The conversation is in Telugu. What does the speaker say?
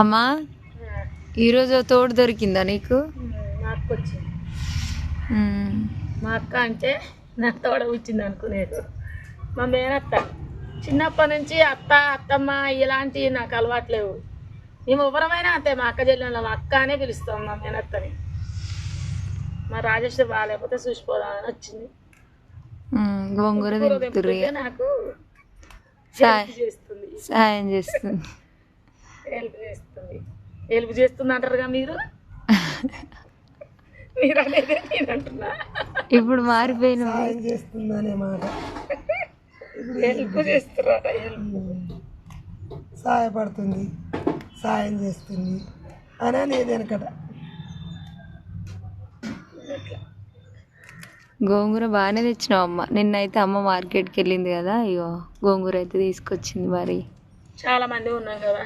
అమ్మా ఈరోజు తోడు దొరికిందా నీకు? మా అక్క వచ్చింది. మా అక్క అంటే నా తోడ వచ్చింది అనుకునేది. మా మేనత్త చిన్నప్పటి నుంచి అత్త అత్తమ్మ ఇలాంటివి నాకు అలవాట్లేవు. మేము ఎవరమైనా అంతే, మా అక్క చెల్లెళ్ళ మా అక్క అనే పిలుస్తాం మా మేనత్తని. మా రాజేశ్వరి బాగాలేకపోతే చూసిపోదామని వచ్చింది. గోంగూర నాకు సాయం చేస్తుంది. హెల్ప్ చేస్తుంది అంటారుగా మీరు. మీరు అనేది నేను అంటున్నా. ఇప్పుడు మారిపోయిన సాయం చేస్తుంది అనే మాట. హెల్ప్ చేస్తున్నారా? సహాయపడుతుంది, సాయం చేస్తుంది అని అనేది వెనకట. గోంగూర బాగానే తెచ్చినావు అమ్మ. నిన్నైతే అమ్మ మార్కెట్కి వెళ్ళింది కదా, అయ్యో గోంగూర అయితే తీసుకొచ్చింది. మరి చాలా మంది ఉన్నాం కదా.